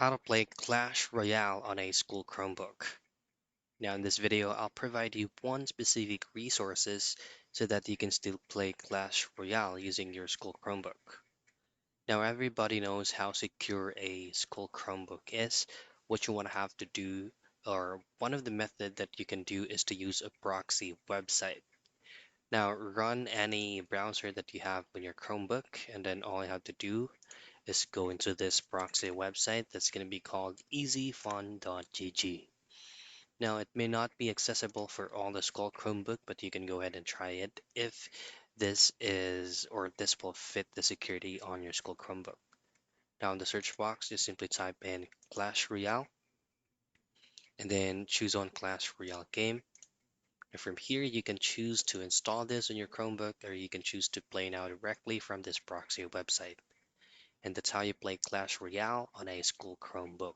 How to play Clash Royale on a school Chromebook. Now in this video, I'll provide you one specific resources so that you can still play Clash Royale using your school Chromebook. Now everybody knows how secure a school Chromebook is. What you want to have to do, or one of the method that you can do is to use a proxy website. Now run any browser that you have on your Chromebook, and then all you have to do is go into this proxy website that's going to be called easyfun.gg. Now, it may not be accessible for all the Skull Chromebook, but you can go ahead and try it if this will fit the security on your Skull Chromebook. Now, in the search box, just simply type in Clash Royale and then choose on Clash Royale game. And from here, you can choose to install this on your Chromebook, or you can choose to play now directly from this proxy website. And that's how you play Clash Royale on a school Chromebook.